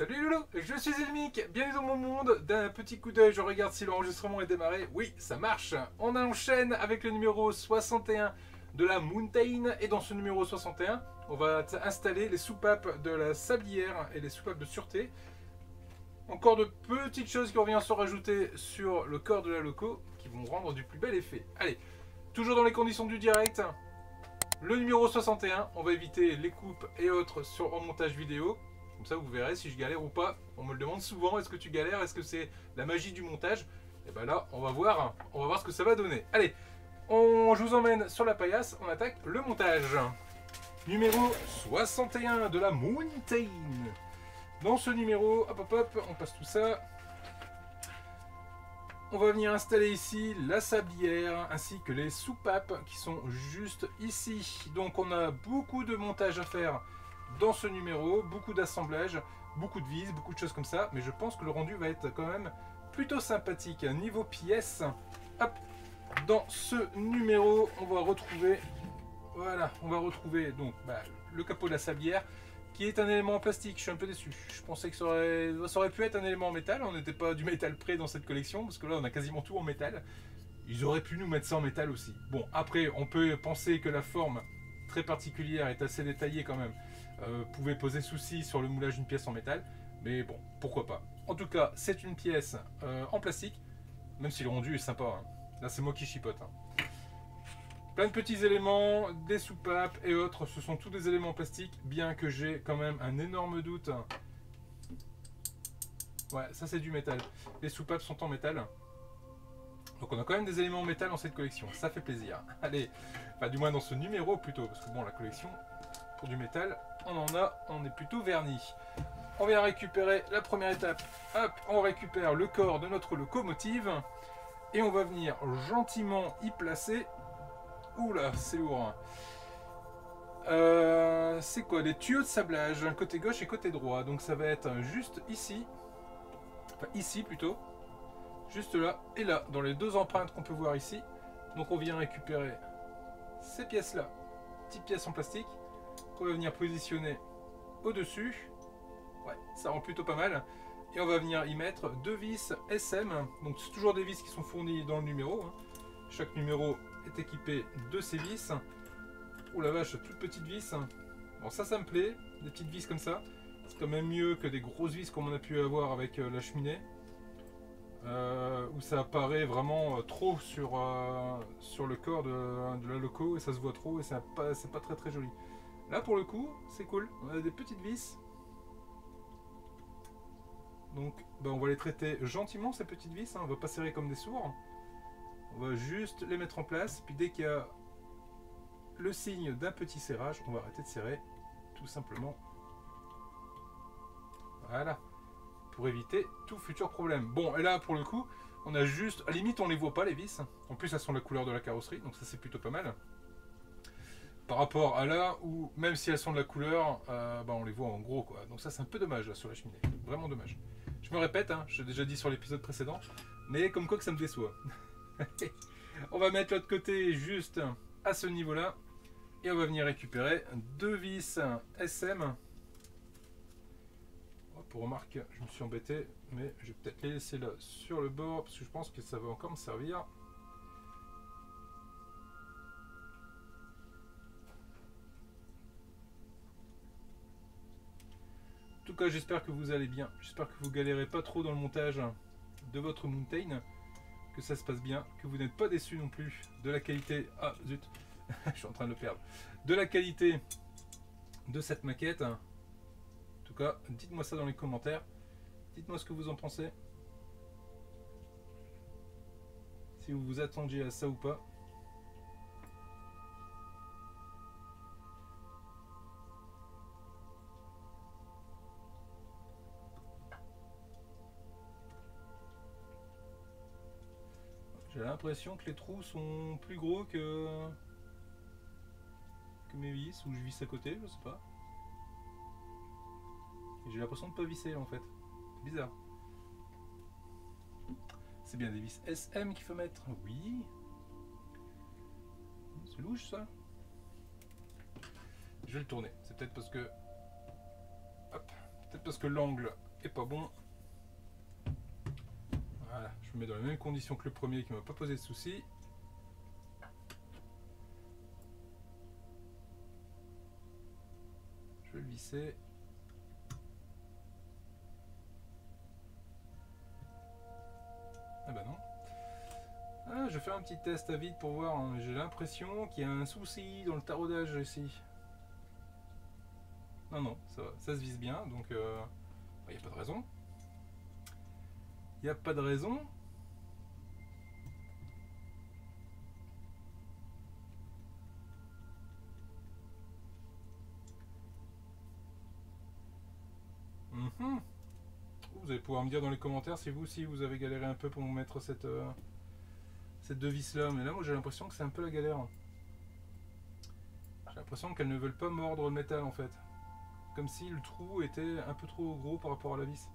Salut Loulou, je suis Elmic, bienvenue dans mon monde. D'un petit coup d'œil, je regarde si l'enregistrement est démarré. Oui, ça marche. On enchaîne avec le numéro 61 de la Mountain. Et dans ce numéro 61, on va installer les soupapes de la sablière et les soupapes de sûreté. Encore de petites choses qui reviennent se rajouter sur le corps de la loco, qui vont rendre du plus bel effet. Allez, toujours dans les conditions du direct. Le numéro 61, on va éviter les coupes et autres en montage vidéo. Comme ça, vous verrez si je galère ou pas. On me le demande souvent, est-ce que tu galères? Est-ce que c'est la magie du montage? Et ben là, on va voir ce que ça va donner. Allez, je vous emmène sur la paillasse, on attaque le montage. Numéro 61 de la Mountain. Dans ce numéro, hop, on passe tout ça. On va venir installer ici la sablière ainsi que les soupapes qui sont juste ici. Donc on a beaucoup de montage à faire dans ce numéro, beaucoup d'assemblage, beaucoup de vis, beaucoup de choses comme ça. Mais je pense que le rendu va être quand même plutôt sympathique. Niveau pièces, hop, dans ce numéro, on va retrouver, voilà, donc le capot de la sablière, qui est un élément en plastique. Je suis un peu déçu. Je pensais que ça aurait pu être un élément en métal. On n'était pas du métal près dans cette collection, parce que là on a quasiment tout en métal. Ils auraient pu nous mettre ça en métal aussi. Bon, après on peut penser que la forme très particulière est assez détaillée quand même. Pouvait poser souci sur le moulage d'une pièce en métal. Mais bon, pourquoi pas. En tout cas, c'est une pièce en plastique, même si le rendu est sympa. Hein. Là c'est moi qui chipote. Hein. Plein de petits éléments, des soupapes et autres, ce sont tous des éléments plastiques, bien que j'ai quand même un énorme doute. Ouais, ça c'est du métal. Les soupapes sont en métal. Donc on a quand même des éléments en métal dans cette collection, ça fait plaisir. Allez, enfin du moins dans ce numéro plutôt, parce que bon, la collection, pour du métal, on est plutôt verni. On vient récupérer la première étape, hop, on récupère le corps de notre locomotive, et on va venir gentiment y placer. Oula, c'est lourd. C'est quoi? Des tuyaux de sablage, côté gauche et côté droit. Donc ça va être juste ici. Enfin ici plutôt. Juste là et là, dans les deux empreintes qu'on peut voir ici. Donc on vient récupérer ces pièces-là. Petites pièces en plastique. Qu'on va venir positionner au-dessus. Ouais, ça rend plutôt pas mal. Et on va venir y mettre deux vis SM. Donc c'est toujours des vis qui sont fournies dans le numéro. Hein. Chaque numéro est équipé de ces vis. Oh la vache, toutes petites vis. Bon, ça me plaît, des petites vis comme ça. C'est quand même mieux que des grosses vis comme on a pu avoir avec la cheminée. Où ça apparaît vraiment trop sur le corps de la loco et ça se voit trop et c'est pas très très joli. Là pour le coup, c'est cool. On a des petites vis. Donc on va les traiter gentiment ces petites vis. Hein. On va pas serrer comme des sourds. On va juste les mettre en place, puis dès qu'il y a le signe d'un petit serrage, on va arrêter de serrer, tout simplement. Voilà, pour éviter tout futur problème. Bon, et là, pour le coup, on a juste, à la limite, on les voit pas, les vis. En plus, elles sont la couleur de la carrosserie, donc ça, c'est plutôt pas mal. Par rapport à là, où, même si elles sont de la couleur, on les voit en gros, quoi. Donc ça, c'est un peu dommage, là, sur la cheminée. Vraiment dommage. Je me répète, hein, j'ai déjà dit sur l'épisode précédent, mais comme quoi que ça me déçoit. On va mettre l'autre côté juste à ce niveau là et on va venir récupérer deux vis SM. Pour remarque, je me suis embêté, mais je vais peut-être les laisser là sur le bord parce que je pense que ça va encore me servir. En tout cas, j'espère que vous allez bien, j'espère que vous galérez pas trop dans le montage de votre Mountain, que ça se passe bien, que vous n'êtes pas déçus non plus de la qualité. Ah zut, je suis en train de le perdre. De la qualité de cette maquette. En tout cas, dites-moi ça dans les commentaires. Dites-moi ce que vous en pensez. Si vous vous attendiez à ça ou pas. J'ai l'impression que les trous sont plus gros que mes vis, ou je visse à côté, je sais pas. J'ai l'impression de pas visser en fait. C'est bizarre. C'est bien des vis SM qu'il faut mettre. Oui. C'est louche ça. Je vais le tourner. C'est peut-être parce que... Hop. Peut-être parce que l'angle est pas bon. Voilà, je me mets dans les mêmes conditions que le premier qui m'a pas posé de soucis. Je vais le visser. Ah bah non. Ah, je vais faire un petit test à vide pour voir. Hein. J'ai l'impression qu'il y a un souci dans le taraudage ici. Non, non, ça se vise bien, donc il n'y a pas de raison. Il n'y a pas de raison. Vous allez pouvoir me dire dans les commentaires si vous aussi vous avez galéré un peu pour me mettre cette devis là. Mais là, moi j'ai l'impression que c'est un peu la galère. J'ai l'impression qu'elles ne veulent pas mordre le métal en fait. Comme si le trou était un peu trop gros par rapport à la vis.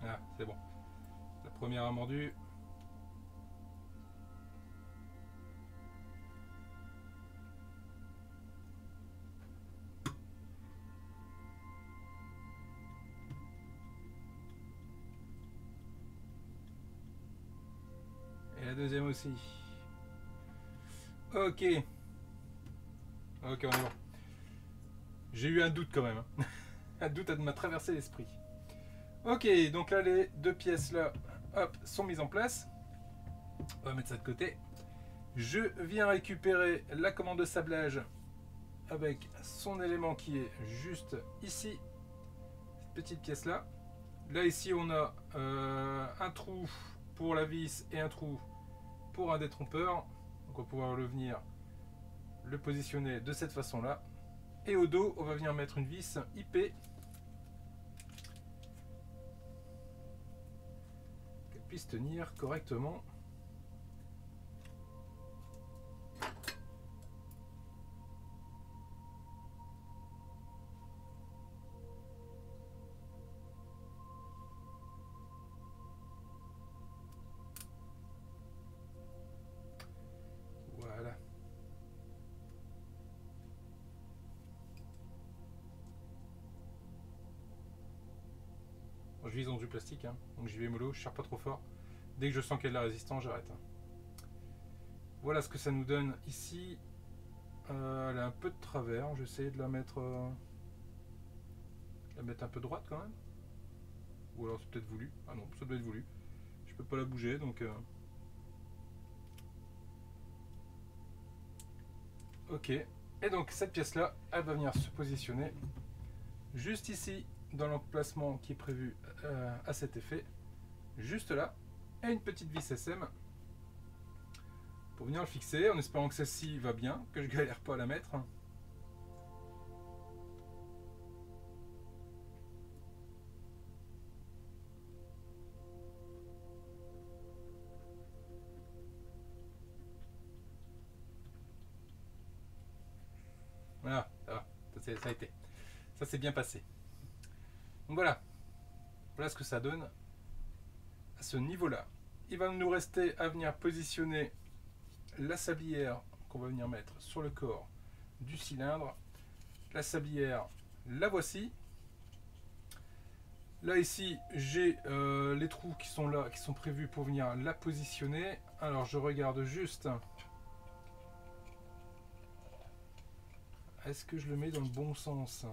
Ah, c'est bon. La première a mordu. Et la deuxième aussi. Ok. Ok, on est bon. J'ai eu un doute quand même. Hein. Un doute m'a traversé l'esprit. Ok, donc là les deux pièces là, hop, sont mises en place. On va mettre ça de côté. Je viens récupérer la commande de sablage avec son élément qui est juste ici. Cette petite pièce là. Là ici on a un trou pour la vis et un trou pour un détrompeur. Donc on va pouvoir le positionner de cette façon là. Et au dos on va venir mettre une vis IP qu'elle puisse tenir correctement. Voilà. Bon, je vise dans du plastique, hein, donc j'y vais mollo, je serre pas trop fort. Dès que je sens qu'il y a de la résistance, j'arrête. Voilà ce que ça nous donne ici. Elle a un peu de travers, j'essaie de la mettre un peu droite quand même. Ou alors c'est peut-être voulu. Ah non, ça doit être voulu. Je peux pas la bouger, donc ok. Et donc cette pièce là, elle va venir se positionner juste ici dans l'emplacement qui est prévu à cet effet, juste là, et une petite vis SM pour venir le fixer en espérant que celle-ci va bien, que je galère pas à la mettre. Voilà, ça va, ça a été, ça s'est bien passé. Donc voilà, voilà ce que ça donne à ce niveau-là. Il va nous rester à venir positionner la sablière qu'on va venir mettre sur le corps du cylindre. La sablière, la voici. Là ici, j'ai les trous qui sont là, qui sont prévus pour venir la positionner. Alors je regarde juste. Est-ce que je le mets dans le bon sens ?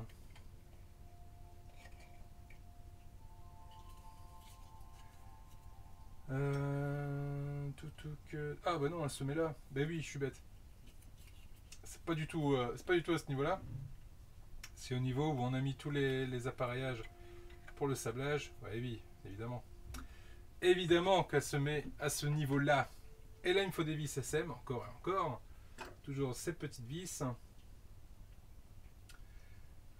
Ah bah non, elle se met là. Bah oui, je suis bête. C'est pas du tout à ce niveau-là. C'est au niveau où on a mis tous les appareillages pour le sablage. Bah oui, évidemment. Évidemment qu'elle se met à ce niveau-là. Et là, il me faut des vis SM, encore et encore. Toujours ces petites vis.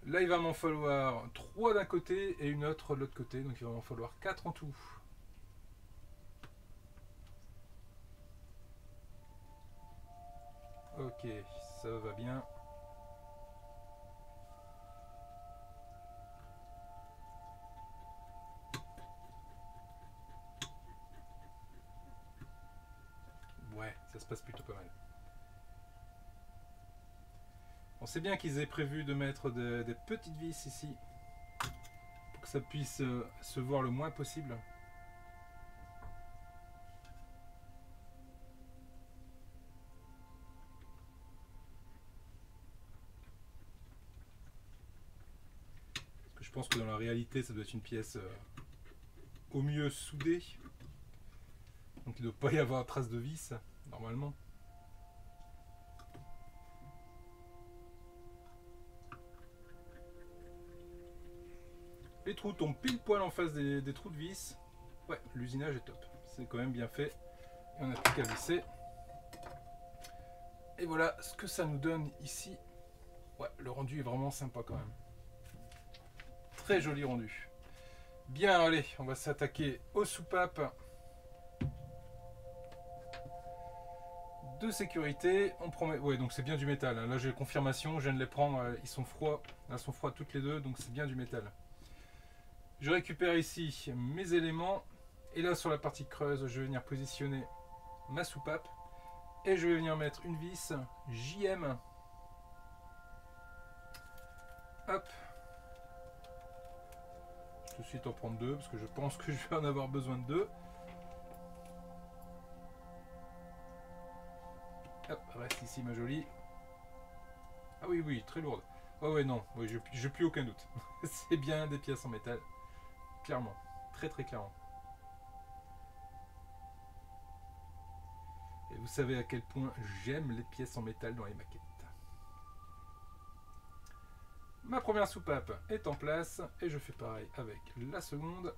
Là, il va m'en falloir 3 d'un côté et une autre de l'autre côté. Donc, il va m'en falloir 4 en tout. Ok, ça va bien. ça se passe plutôt pas mal. On sait bien qu'ils aient prévu de mettre des petites vis ici pour que ça puisse se voir le moins possible. Parce que je pense que dans la réalité, ça doit être une pièce au mieux soudée. Donc il ne doit pas y avoir trace de vis, normalement. Les trous tombent pile poil en face des trous de vis. Ouais, l'usinage est top. C'est quand même bien fait. Et on n'a plus qu'à visser. Et voilà ce que ça nous donne ici. Ouais, le rendu est vraiment sympa quand même. Très joli rendu. Bien, allez, on va s'attaquer aux soupapes de sécurité. On promet. Ouais, donc c'est bien du métal. Là, j'ai confirmation. Je viens de les prendre. Ils sont froids. Elles sont froides toutes les deux. Donc c'est bien du métal. Je récupère ici mes éléments. Et là, sur la partie creuse, je vais venir positionner ma soupape. Et je vais venir mettre une vis JM. Hop. Je vais tout de suite en prendre deux parce que je pense que je vais en avoir besoin de deux. Hop, reste ici ma jolie. Ah oui, oui, très lourde. Oh ouais, non, ouais, je n'ai plus aucun doute. C'est bien des pièces en métal. Clairement. Très très clairement. Et vous savez à quel point j'aime les pièces en métal dans les maquettes. Ma première soupape est en place et je fais pareil avec la seconde.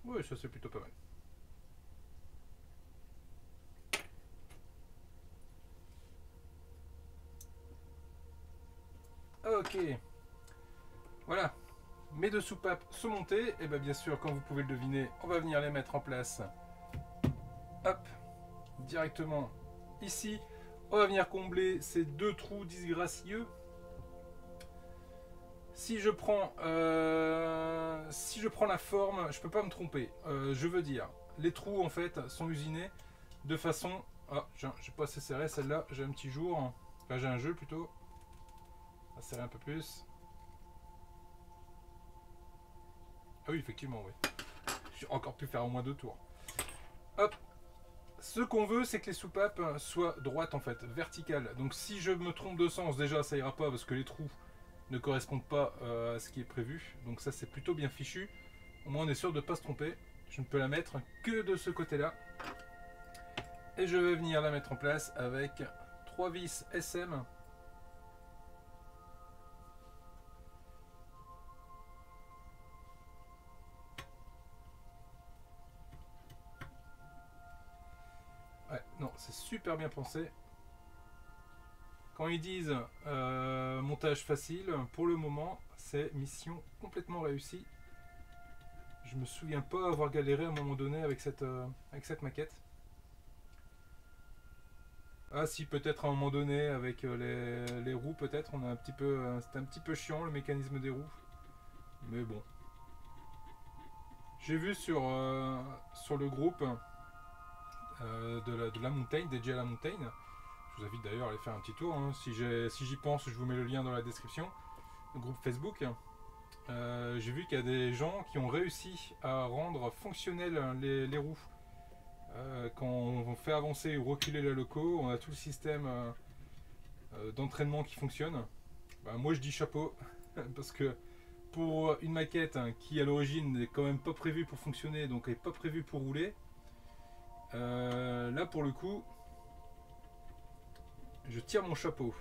Oui, ça c'est plutôt pas mal. Ok. Voilà. Mes deux soupapes sont montées. Et bien sûr, comme vous pouvez le deviner, on va venir les mettre en place. Hop. Directement ici. On va venir combler ces deux trous disgracieux. Si je prends la forme, je peux pas me tromper. Je veux dire, les trous en fait sont usinés de façon. Ah, j'ai pas assez serré celle-là. J'ai un petit jour. Enfin, j'ai un jeu plutôt. On va serrer un peu plus. Ah oui, effectivement, oui. J'ai encore pu faire au moins deux tours. Hop. Ce qu'on veut, c'est que les soupapes soient droites en fait, verticales. Donc si je me trompe de sens, déjà ça ira pas parce que les trous ne correspondent pas à ce qui est prévu. Donc ça c'est plutôt bien fichu. Au moins on est sûr de ne pas se tromper. Je ne peux la mettre que de ce côté-là. Et je vais venir la mettre en place avec 3 vis SM. Ouais, non, c'est super bien pensé. Quand ils disent montage facile, pour le moment, c'est mission complètement réussie. Je me souviens pas avoir galéré à un moment donné avec cette maquette. Ah si, peut-être à un moment donné avec les roues, peut-être. On a un petit peu, c'était un petit peu chiant le mécanisme des roues, mais bon. J'ai vu sur le groupe de la montagne, DJ à la montagne. Je vous invite d'ailleurs à aller faire un petit tour. Hein. Si j'y pense, je vous mets le lien dans la description. Le groupe Facebook. J'ai vu qu'il y a des gens qui ont réussi à rendre fonctionnelles les roues. Quand on fait avancer ou reculer les locaux, on a tout le système d'entraînement qui fonctionne. Bah, moi je dis chapeau, parce que pour une maquette qui à l'origine n'est quand même pas prévue pour fonctionner, donc n'est pas prévue pour rouler, là pour le coup, je tire mon chapeau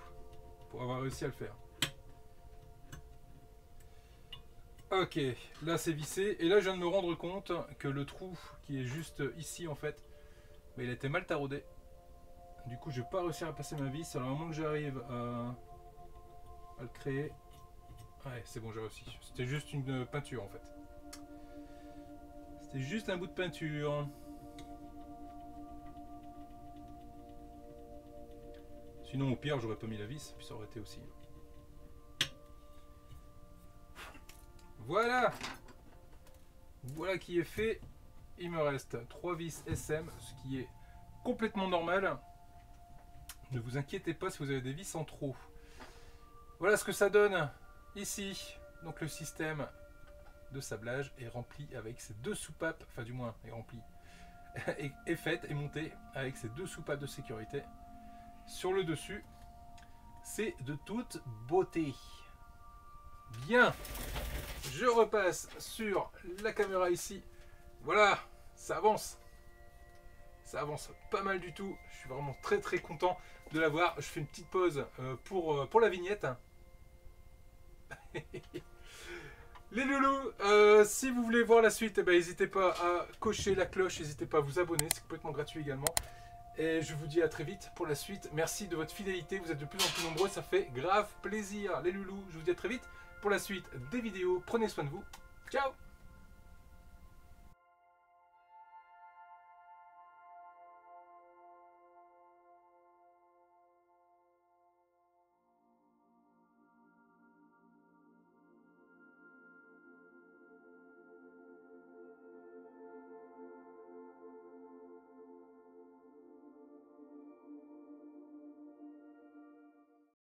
pour avoir réussi à le faire. Ok, là c'est vissé, et là je viens de me rendre compte que le trou qui est juste ici en fait, bah, il a été mal taraudé. Du coup je vais pas réussir à passer ma vis, alors à moins que j'arrive à le créer. Ouais, c'est bon, j'ai réussi. C'était juste une peinture en fait. C'était juste un bout de peinture. Sinon, au pire, j'aurais pas mis la vis, puis ça aurait été aussi. Voilà. Voilà qui est fait. Il me reste 3 vis SM, ce qui est complètement normal. Ne vous inquiétez pas si vous avez des vis en trop. Voilà ce que ça donne ici. Donc le système de sablage est rempli avec ces deux soupapes, enfin du moins est rempli, est faite et montée avec ces deux soupapes de sécurité sur le dessus. C'est de toute beauté. Bien, je repasse sur la caméra ici. Voilà, ça avance. Ça avance pas mal du tout. Je suis vraiment très très content de l'avoir. Je fais une petite pause pour la vignette. Les loulous, si vous voulez voir la suite, n'hésitez pas à cocher la cloche, n'hésitez pas à vous abonner, c'est complètement gratuit également. Et je vous dis à très vite pour la suite. Merci de votre fidélité, vous êtes de plus en plus nombreux, ça fait grave plaisir. Les loulous, je vous dis à très vite pour la suite des vidéos. Prenez soin de vous. Ciao!